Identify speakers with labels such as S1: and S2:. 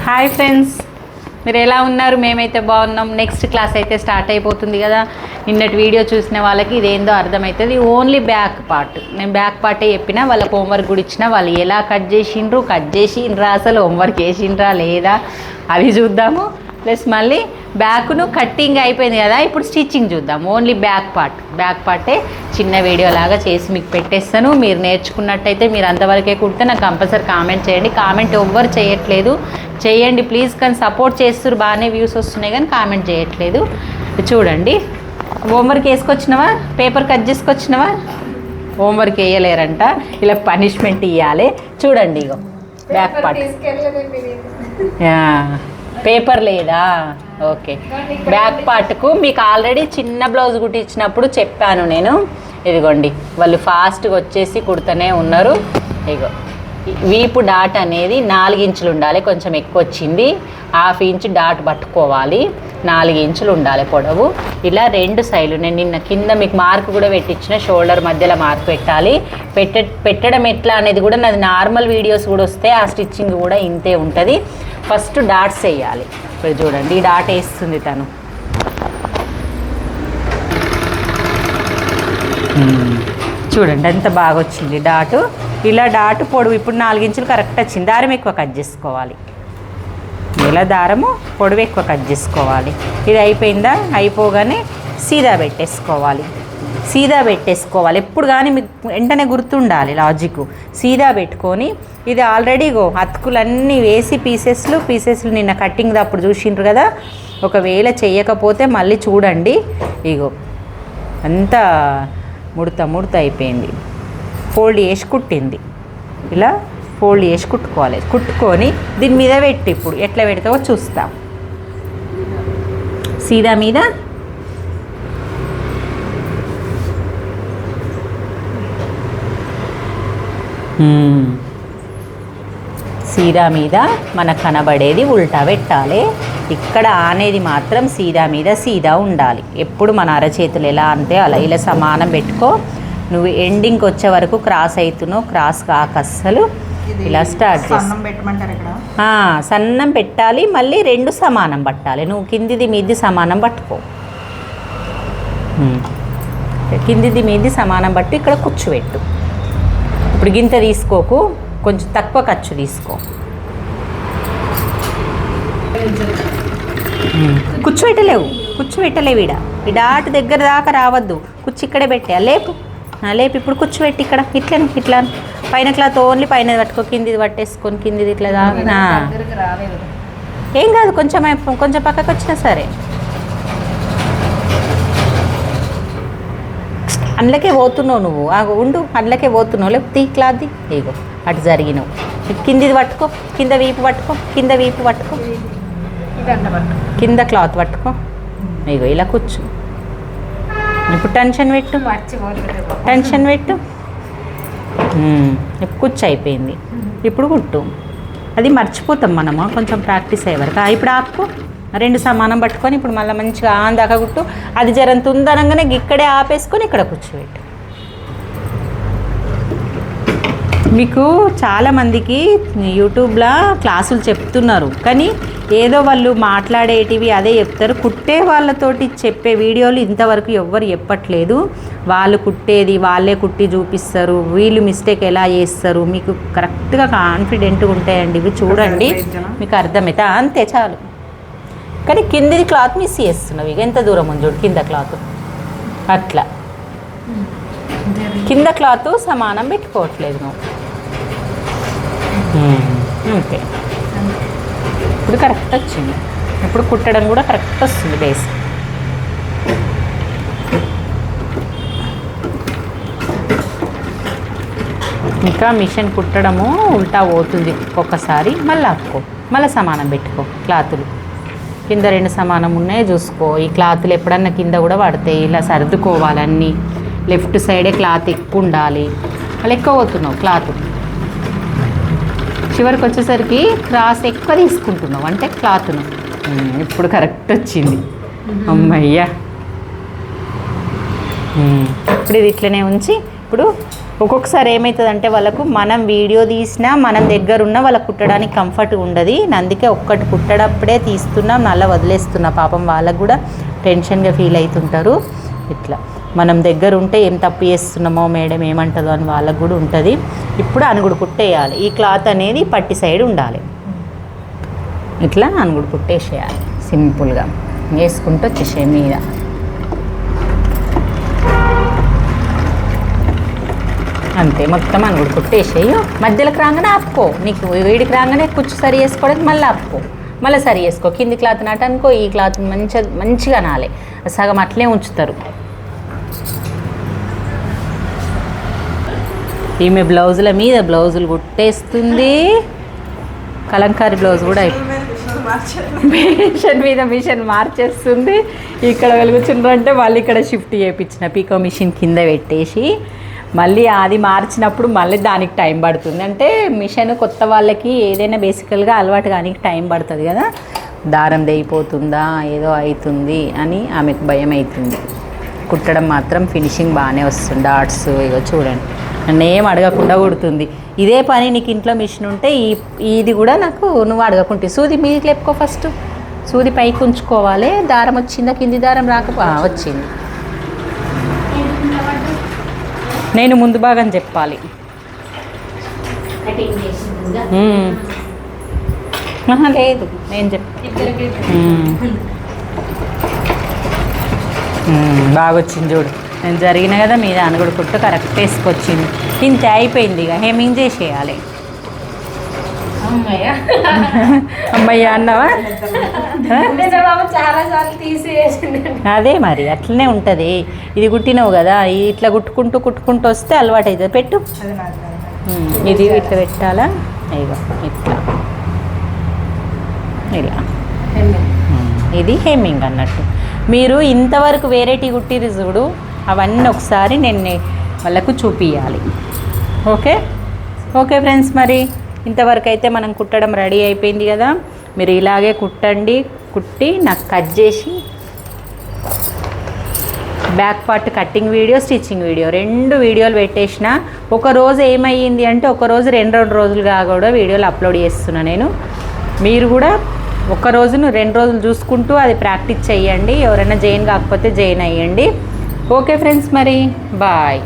S1: Hi friends, మీరు ఎలా ఉన్నారు? మేమైతే బాగున్నాం. నెక్స్ట్ క్లాస్ అయితే స్టార్ట్ అయిపోతుంది కదా. నిన్నటి వీడియో చూసిన వాళ్ళకి ఇదేందో అర్థమవుతుంది. ఓన్లీ బ్యాక్ పార్ట్, నేను బ్యాక్ పార్టే చెప్పిన. వాళ్ళకి హోంవర్క్ కూడా ఇచ్చిన. వాళ్ళు ఎలా కట్ చేసిండ్రా, అసలు హోంవర్క్ వేసిండ్రా లేదా అవి చూద్దాము. ప్లస్ మళ్ళీ బ్యాక్ను కట్టింగ్ అయిపోయింది కదా, ఇప్పుడు స్టిచ్చింగ్ చూద్దాం. ఓన్లీ బ్యాక్ పార్టే చిన్న వీడియో లాగా చేసి మీకు పెట్టేస్తాను. మీరు నేర్చుకున్నట్టయితే మీరు అంతవరకే కుడితే నాకు కంపల్సరీ కామెంట్ చేయండి. కామెంట్ ఎవ్వరు చేయట్లేదు, చేయండి ప్లీజ్. కానీ సపోర్ట్ చేస్తారు, బాగానే వ్యూస్ వస్తున్నాయి కానీ కామెంట్ చేయట్లేదు. చూడండి, హోంవర్క్ వేసుకొచ్చినవా, పేపర్ కట్ చేసుకొచ్చినవా? హోంవర్క్ వేయలేరంట, ఇలా పనిష్మెంట్ ఇవ్వాలి. చూడండి, ఇగో బ్యాక్ పార్ట్. పేపర్ లేదా? ఓకే. బ్యాక్ పార్ట్కు మీకు ఆల్రెడీ చిన్న బ్లౌజ్ కుట్టించినప్పుడు చెప్పాను నేను. ఇదిగోండి, వాళ్ళు ఫాస్ట్గా వచ్చేసి కుడుతూనే ఉన్నారు. ఇగో వీపు డాట్ అనేది 4 ఇంచులు ఉండాలి, కొంచెం ఎక్కువ వచ్చింది. 1/2 ఇంచు డాట్ పట్టుకోవాలి, 4 ఇంచులు ఉండాలి పొడవు. ఇలా 2 సైడ్లు నేను నిన్న కింద మీకు మార్క్ కూడా పెట్టించిన, షోల్డర్ మధ్యలో మార్క్ పెట్టాలి. పెట్టడం ఎట్లా అనేది కూడా నాది నార్మల్ వీడియోస్ కూడా వస్తే ఆ స్టిచ్చింగ్ కూడా ఇంతే ఉంటుంది. ఫస్ట్ డాట్స్ వేయాలి. ఇప్పుడు చూడండి, ఈ డాట్ వేస్తుంది తను. చూడండి ఎంత బాగా వచ్చింది డాటు. ఇలా డాటు పొడవు ఇప్పుడు 4 ఇంచులు కరెక్ట్ వచ్చింది. దారం ఎక్కువ కట్ చేసుకోవాలి, ఇలా దారము పొడవు ఎక్కువ కట్ చేసుకోవాలి. ఇది అయిపోయిందా? అయిపోగానే సీదా పెట్టేసుకోవాలి. ఎప్పుడు కానీ మీకు వెంటనే గుర్తుండాలి లాజిక్. సీదా పెట్టుకొని ఇది ఆల్రెడీ అతుకులన్నీ వేసి పీసెస్లు నిన్న కట్టింగ్ అప్పుడు చూసిండ్రు కదా. ఒకవేళ చేయకపోతే మళ్ళీ చూడండి. ఇగో అంతా ముడత అయిపోయింది. ఫోల్డ్ చేసి కుట్టింది. ఇలా ఫోల్డ్ చేసి కుట్టుకోవాలి. కుట్టుకొని దీని మీద పెట్టి ఇప్పుడు ఎట్లా పెడతావో చూస్తాం. సీదా మీద మనకు కనబడేది ఉల్టా పెట్టాలి. ఇక్కడ అనేది మాత్రం సీదా ఉండాలి. ఎప్పుడు మన అరచేతులు ఎలా అంటే అలా ఇలా సమానం పెట్టుకో. నువ్వు ఎండింగ్కి వచ్చే వరకు క్రాస్ అవుతున్నావు, క్రాస్ కాక అస్సలు. ఇలా స్టార్ట్ చేసి సన్నం పెట్టాలి. మళ్ళీ 2 సమానం పట్టాలి. నువ్వు కిందిది మీది సమానం పట్టుకో. కిందిది మీది సమానం పట్టి ఇక్కడ కూర్చోబెట్టు. ఇప్పుడు గింత తీసుకోకు, కొంచెం తక్కువ ఖర్చు తీసుకో. కూర్చోబెట్టలేవు ఈడ. ఈ డాట్ దగ్గర దాకా రావద్దు, కుర్చీ ఇక్కడే పెట్టా. లేపు ఇప్పుడు కూర్చోబెట్టి ఇక్కడ ఇట్లా పైన క్లాత్ ఓన్లీ పైన పట్టుకో, కిందిది పట్టేసుకొని కిందిది ఇట్లా దాకా. ఏం కాదు, కొంచెం పక్కకు వచ్చినా సరే. అందులోకే పోతున్నావు నువ్వు, ఉండు. అందులోకే పోతున్నావు, లేకపోతే ఈ క్లాత్ ఇగో అటు జరిగినావు. కిందిది పట్టుకో, కింద వీపు పట్టుకో, కింద క్లాత్ పట్టుకో. ఇగో ఇలా కూర్చో. ఇప్పుడు టెన్షన్ పెట్టు. ఇప్పుడు కూర్చో అయిపోయింది. ఇప్పుడు కుట్టు. అది మర్చిపోతాం మనము కొంచెం ప్రాక్టీస్ అయ్యే వరకు. ఇప్పుడు ఆపుకో. 2 సమానం పట్టుకొని ఇప్పుడు మళ్ళీ మంచిగా దాకా కుట్టు. అది జరంత ఉందనగానే ఇక్కడే ఆపేసుకొని ఇక్కడ కూర్చోబెట్టు. మీకు చాలామందికి యూట్యూబ్లో క్లాసులు చెప్తున్నారు, కానీ ఏదో వాళ్ళు మాట్లాడేటివి అదే చెప్తారు. కుట్టే వాళ్ళతోటి చెప్పే వీడియోలు ఇంతవరకు ఎవ్వరు చెప్పట్లేదు. వాళ్ళు కుట్టేది వాళ్ళే కుట్టి చూపిస్తారు. వీళ్ళు మిస్టేక్ ఎలా చేస్తారు, మీకు కరెక్ట్గా కాన్ఫిడెంట్గా ఉంటాయండి. ఇవి చూడండి, మీకు అర్థమవుతా. అంతే చాలు. కానీ కిందిది క్లాత్ మిస్ చేస్తున్నావు. ఇక ఎంత దూరం ఉంది చూడు కింద క్లాత్. అట్లా కింద క్లాత్ సమానం పెట్టుకోవట్లేదు నువ్వు. అంతే. ఇప్పుడు కరెక్ట్ వచ్చింది. ఇప్పుడు కుట్టడం కూడా కరెక్ట్ వస్తుంది బేస్. ఇంకా మిషన్ కుట్టడము ఉల్టా పోతుంది ఒక్కొక్కసారి. మళ్ళీ ఆపుకో, మళ్ళీ సమానం పెట్టుకో. క్లాతులు కింద 2 సమానం ఉన్నాయి చూసుకో. ఈ క్లాతులు ఎప్పుడన్నా కింద కూడా పడతాయి. ఇలా సర్దుకోవాలన్నీ. లెఫ్ట్ సైడే క్లాత్ ఎక్కువ ఉండాలి. అలా ఎక్కువ పోతున్నావు క్లాత్. చివరికి వచ్చేసరికి క్రాస్ ఎక్కువ తీసుకుంటున్నావు అంటే క్లాత్ను. ఇప్పుడు కరెక్ట్ వచ్చింది. అమ్మయ్యా. ఇప్పుడు ఇది ఇట్లనే ఉంచి ఇప్పుడు ఒక్కొక్కసారి ఏమవుతుందంటే వాళ్ళకు మనం వీడియో తీసినా మనం దగ్గర ఉన్న వాళ్ళకు కుట్టడానికి కంఫర్ట్ ఉండదు. అందుకే ఒక్కటి కుట్టడప్పుడే తీస్తున్నాం, నల్ల వదిలేస్తున్నా. పాపం వాళ్ళకు కూడా టెన్షన్గా ఫీల్ అవుతుంటారు. ఇట్లా మనం దగ్గర ఉంటే ఏం తప్పు చేస్తున్నామో మేడం ఏమంటుందో అని వాళ్ళకు కూడా ఉంటుంది. ఇప్పుడు అనుగుడు కుట్టేయాలి. ఈ క్లాత్ అనేది పట్టి సైడ్ ఉండాలి. ఇట్లా అనుగుడు కుట్టేసేయాలి. సింపుల్గా వేసుకుంటూ వచ్చేసే మీద. అంతే, మొత్తం అనుగుడు కుట్టేసేయి. మధ్యలోకి రాగానే ఆపుకో. నీకు వీడికి రాగానే కుచ్చు సరి చేసుకోవడానికి మళ్ళీ ఆపుకో, మళ్ళీ సరి చేసుకో. కింది క్లాత్ నాటనుకో, ఈ క్లాత్ మంచిగా నాలే. సగం అట్లే ఉంచుతారు. ఈమె బ్లౌజుల మీద బ్లౌజులు కుట్టేస్తుంది. కలంకారీ బ్లౌజ్ కూడా మిషన్ మార్చేస్తుంది. ఇక్కడ వెలుగుచుండ్రంటే మళ్ళీ ఇక్కడ షిఫ్ట్ చేయించిన పీకో మిషన్ కింద పెట్టేసి మళ్ళీ అది మార్చినప్పుడు మళ్ళీ దానికి టైం పడుతుంది. అంటే మిషన్ కొత్త వాళ్ళకి ఏదైనా బేసికల్గా అలవాటు కానీ టైం పడుతుంది కదా. దారం దేయిపోతుందా ఏదో అవుతుంది అని ఆమెకు భయం అవుతుంది. కుట్టడం మాత్రం ఫినిషింగ్ బాగానే వస్తుంది. డాట్స్ ఇగో చూడండి, నన్ను ఏం అడగకుండా కుడుతుంది. ఇదే పని నీకు ఇంట్లో మిషన్ ఉంటే ఇది కూడా నాకు నువ్వు అడగకుంటే. సూది మీదికి లేపుకో, ఫస్ట్ సూది పైకి ఉంచుకోవాలి. దారం వచ్చిందా, కింది దారం వచ్చింది. నేను ముందు భాగం చెప్పాలి. లేదు నేను బాగా వచ్చింది చూడు. నేను జరిగిన కదా మీద అనుగుడు కుట్టు కరెక్ట్ వేసుకొచ్చింది. ఇంత అయిపోయింది. ఇక హెమ్మింగ్ చేసేయాలి. అమ్మయ్య అన్నావా? అదే మరి అట్లనే ఉంటుంది. ఇది కుట్టినావు కదా, ఇట్లా కుట్టుకుంటూ వస్తే అలవాటు అవుతుంది. పెట్టు. ఇది ఇట్లా పెట్టాలా? ఇగో ఇట్లా ఇలా. ఇది హెమ్మింగ్ అన్నట్టు. మీరు ఇంతవరకు వెరైటీ కుట్టిరు చూడు, అవన్నీ ఒకసారి నేను వాళ్ళకు చూపించాలి. ఓకే ఫ్రెండ్స్, మరి ఇంతవరకు అయితే మనం కుట్టడం రెడీ అయిపోయింది కదా. మీరు ఇలాగే కుట్టి నాకు కట్ చేసి back part cutting video, stitching video 2 వీడియోలు పెట్టేసిన. ఒకరోజు ఏమయ్యింది అంటే ఒకరోజు 2 రోజులుగా కూడా వీడియోలు అప్లోడ్ చేస్తున్నా నేను. మీరు కూడా ఒక రోజును 2 రోజులు చూసుకుంటూ అది ప్రాక్టీస్ చేయండి. ఎవరైనా జాయిన్ కాకపోతే జాయిన్ అయ్యండి. ఓకే ఫ్రెండ్స్, మరి బాయ్.